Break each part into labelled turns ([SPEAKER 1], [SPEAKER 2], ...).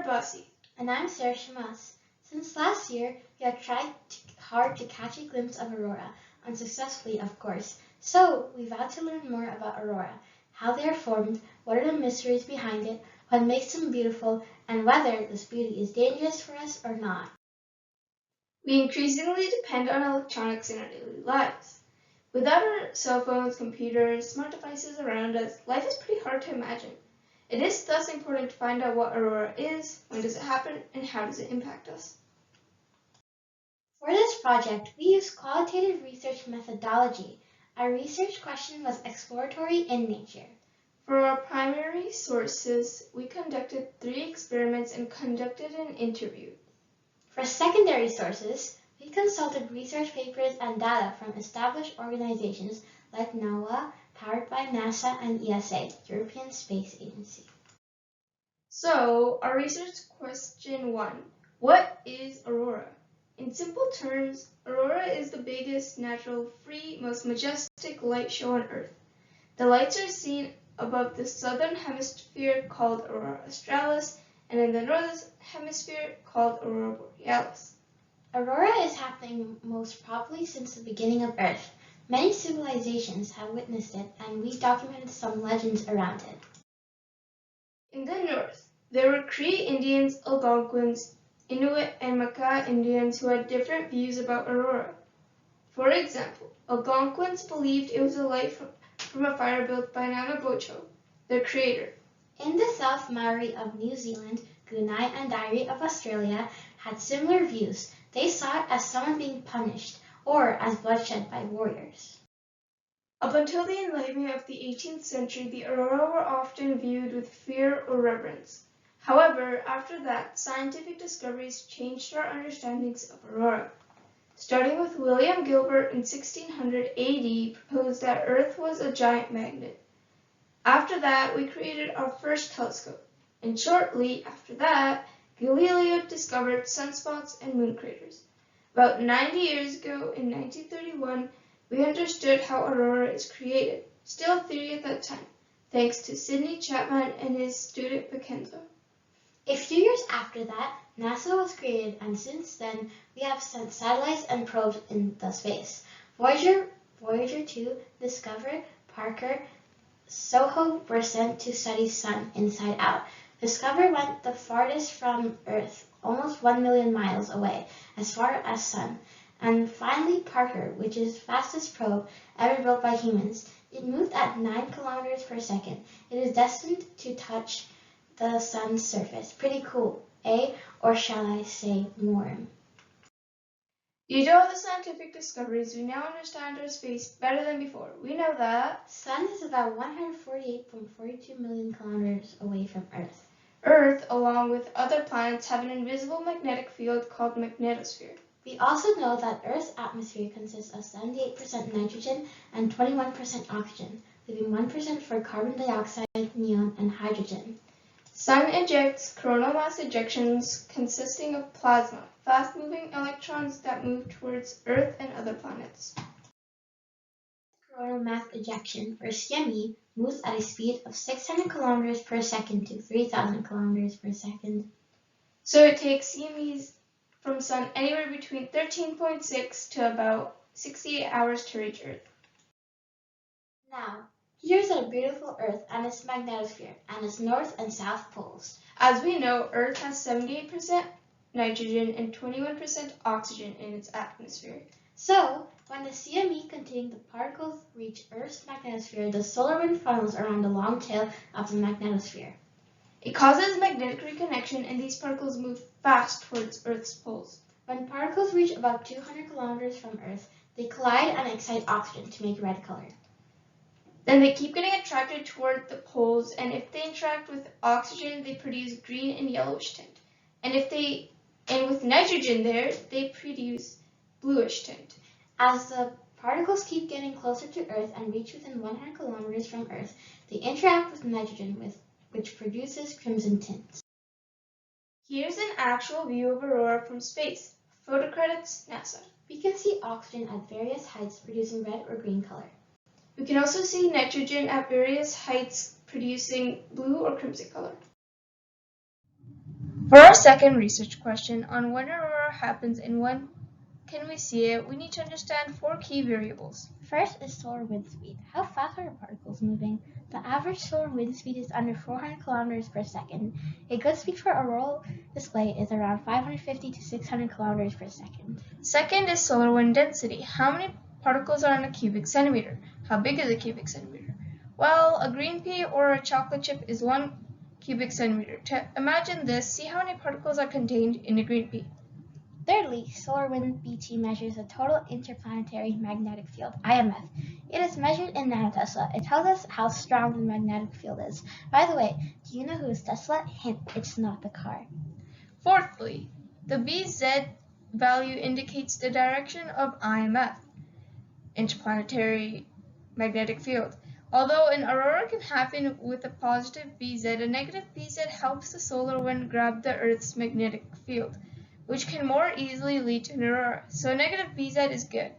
[SPEAKER 1] Abbasi.
[SPEAKER 2] And I'm Shamas. Since last year, we have tried hard to catch a glimpse of Aurora, unsuccessfully of course. So, we vowed to learn more about Aurora, how they are formed, what are the mysteries behind it, what makes them beautiful, and whether this beauty is dangerous for us or not.
[SPEAKER 1] We increasingly depend on electronics in our daily lives. Without our cell phones, computers, smart devices around us, life is pretty hard to imagine. It is thus important to find out what Aurora is, when does it happen, and how does it impact us.
[SPEAKER 2] For this project, we used qualitative research methodology. Our research question was exploratory in nature.
[SPEAKER 1] For our primary sources, we conducted 3 experiments and conducted an interview.
[SPEAKER 2] For secondary sources, we consulted research papers and data from established organizations like NOAA, powered by NASA and ESA, European Space Agency.
[SPEAKER 1] So, our research question 1. What is Aurora? In simple terms, Aurora is the biggest, natural, free, most majestic light show on Earth. The lights are seen above the southern hemisphere called Aurora Australis and in the northern hemisphere called Aurora Borealis.
[SPEAKER 2] Aurora is happening most probably since the beginning of Earth. Many civilizations have witnessed it, and we documented some legends around it.
[SPEAKER 1] In the north, there were Cree Indians, Algonquins, Inuit, and Makah Indians who had different views about Aurora. For example, Algonquins believed it was a light from a fire built by Nanabocho, their creator.
[SPEAKER 2] In the south, Maori of New Zealand, Gunai, and Dairi of Australia had similar views. They saw it as someone being punished, or as bloodshed by warriors.
[SPEAKER 1] Up until the enlightenment of the 18th century, the aurora were often viewed with fear or reverence. However, after that, scientific discoveries changed our understandings of aurora. Starting with William Gilbert in 1600 AD proposed that Earth was a giant magnet. After that, we created our first telescope, and shortly after that, Galileo discovered sunspots and moon craters. About 90 years ago, in 1931, we understood how aurora is created, still a theory at that time, thanks to Sidney Chapman and his student Mackenzie.
[SPEAKER 2] A few years after that, NASA was created, and since then, we have sent satellites and probes into space. Voyager 2, Discover, Parker, SOHO were sent to study Sun inside out. Discover went the farthest from Earth, almost 1 million miles away, as far as Sun. And finally, Parker, which is the fastest probe ever built by humans. It moved at 9 kilometers per second. It is destined to touch the Sun's surface. Pretty cool, eh? Or shall I say more?
[SPEAKER 1] Due to all the scientific discoveries, we now understand our space better than before. We know that
[SPEAKER 2] Sun is about 148.42 million kilometers away from Earth.
[SPEAKER 1] Earth, along with other planets, have an invisible magnetic field called magnetosphere.
[SPEAKER 2] We also know that Earth's atmosphere consists of 78% nitrogen and 21% oxygen, leaving 1% for carbon dioxide, neon, and hydrogen.
[SPEAKER 1] Sun ejects coronal mass ejections consisting of plasma, fast-moving electrons that move towards Earth and other planets.
[SPEAKER 2] Coronal mass ejection, or CME, moves at a speed of 600 kilometers per second to 3,000 kilometers per second.
[SPEAKER 1] So it takes CMEs from Sun anywhere between 13.6 to about 68 hours to reach Earth.
[SPEAKER 2] Now, here's our beautiful Earth and its magnetosphere and its north and south poles.
[SPEAKER 1] As we know, Earth has 78% nitrogen and 21% oxygen in its atmosphere.
[SPEAKER 2] So, when the CME containing the particles reach Earth's magnetosphere, the solar wind funnels around the long tail of the magnetosphere.
[SPEAKER 1] It causes magnetic reconnection, and these particles move fast towards Earth's poles.
[SPEAKER 2] When particles reach about 200 kilometers from Earth, they collide and excite oxygen to make red color.
[SPEAKER 1] Then they keep getting attracted toward the poles, and if they interact with oxygen, they produce green and yellowish tint. And with nitrogen there, they produce bluish tint.
[SPEAKER 2] As the particles keep getting closer to Earth and reach within 100 kilometers from Earth, they interact with nitrogen, which produces crimson tints.
[SPEAKER 1] Here's an actual view of aurora from space. Photo credits, NASA.
[SPEAKER 2] We can see oxygen at various heights producing red or green color.
[SPEAKER 1] We can also see nitrogen at various heights producing blue or crimson color. For our second research question on when aurora happens and when can we see it, we need to understand 4 key variables.
[SPEAKER 2] First is solar wind speed. How fast are the particles moving? The average solar wind speed is under 400 kilometers per second. A good speed for auroral display is around 550 to 600 kilometers per second.
[SPEAKER 1] Second is solar wind density. How many particles are in a cubic centimeter? How big is a cubic centimeter? Well, a green pea or a chocolate chip is 1 cubic centimeter. To imagine this, see how many particles are contained in a green pea.
[SPEAKER 2] Thirdly, solar wind BT measures the total interplanetary magnetic field, IMF. It is measured in nanotesla. It tells us how strong the magnetic field is. By the way, do you know who is Tesla? Hint, it's not the car.
[SPEAKER 1] Fourthly, the BZ value indicates the direction of IMF, interplanetary magnetic field. Although an aurora can happen with a positive BZ, a negative BZ helps the solar wind grab the Earth's magnetic field, which can more easily lead to an aurora. So negative BZ is good.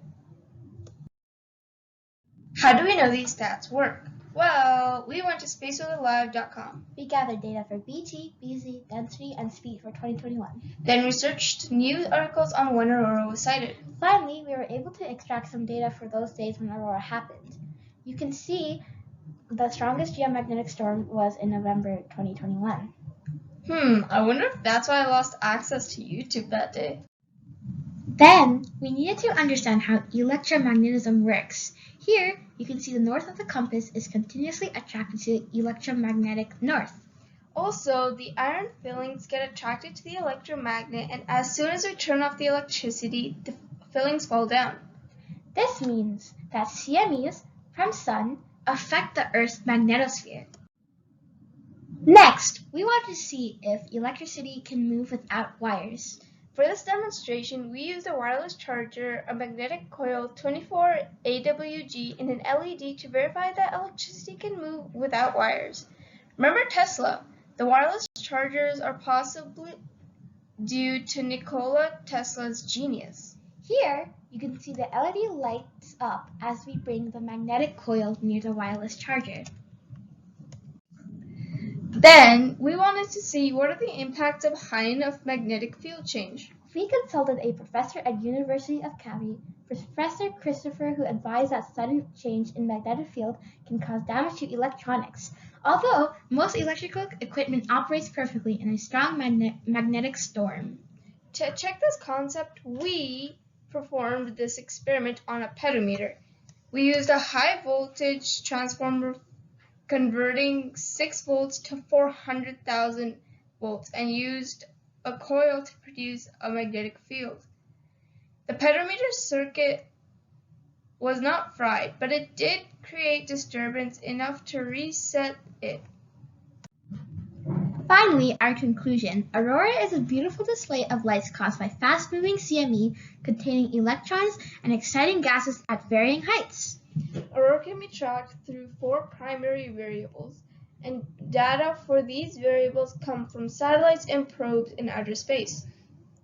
[SPEAKER 1] How do we know these stats work? Well, we went to spaceweatherlive.com.
[SPEAKER 2] We gathered data for BT, BZ, density, and speed for 2021.
[SPEAKER 1] Then we searched news articles on when aurora was sighted.
[SPEAKER 2] Finally, we were able to extract some data for those days when aurora happened. You can see the strongest geomagnetic storm was in November 2021.
[SPEAKER 1] I wonder if that's why I lost access to YouTube that day.
[SPEAKER 2] Then, we needed to understand how electromagnetism works. Here, you can see the north of the compass is continuously attracted to electromagnetic north.
[SPEAKER 1] Also, the iron fillings get attracted to the electromagnet, and as soon as we turn off the electricity, the fillings fall down.
[SPEAKER 2] This means that CMEs from Sun affect the Earth's magnetosphere. Next, we want to see if electricity can move without wires.
[SPEAKER 1] For this demonstration, we used a wireless charger, a magnetic coil, 24 AWG, and an LED to verify that electricity can move without wires. Remember Tesla? The wireless chargers are possibly due to Nikola Tesla's genius.
[SPEAKER 2] Here, you can see the LED lights up as we bring the magnetic coil near the wireless charger.
[SPEAKER 1] Then, we wanted to see what are the impacts of high enough magnetic field change.
[SPEAKER 2] We consulted a professor at University of Cavite, Professor Christopher, who advised that sudden change in magnetic field can cause damage to electronics. Although most electrical equipment operates perfectly in a strong magnetic storm.
[SPEAKER 1] To check this concept, we performed this experiment on a pedometer. We used a high voltage transformer converting 6 volts to 400,000 volts and used a coil to produce a magnetic field. The pedometer circuit was not fried, but it did create disturbance enough to reset it.
[SPEAKER 2] Finally, our conclusion. Aurora is a beautiful display of lights caused by fast-moving CME containing electrons and exciting gases at varying heights.
[SPEAKER 1] Aurora can be tracked through 4 primary variables, and data for these variables come from satellites and probes in outer space.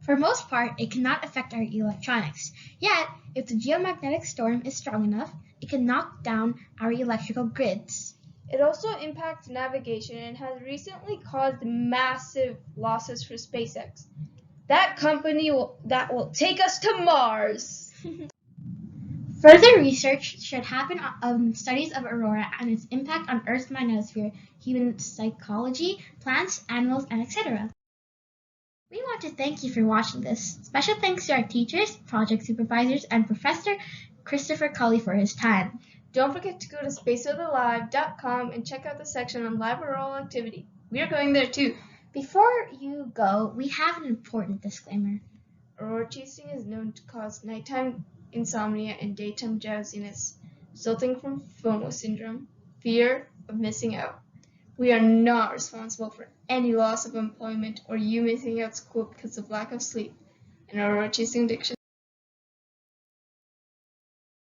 [SPEAKER 2] For most part, it cannot affect our electronics. Yet, if the geomagnetic storm is strong enough, it can knock down our electrical grids.
[SPEAKER 1] It also impacts navigation and has recently caused massive losses for SpaceX. That company that will take us to Mars.
[SPEAKER 2] Further research should happen on studies of aurora and its impact on Earth's magnetosphere, human psychology, plants, animals, and etc. We want to thank you for watching this. Special thanks to our teachers, project supervisors, and Professor Christopher Cully for his time.
[SPEAKER 1] Don't forget to go to spaceweatherlive.com and check out the section on live auroral activity. We are going there too.
[SPEAKER 2] Before you go, we have an important disclaimer.
[SPEAKER 1] Aurora chasing is known to cause nighttime insomnia and daytime drowsiness, resulting from FOMO syndrome, fear of missing out. We are not responsible for any loss of employment or you missing out school because of lack of sleep and aurora chasing addiction.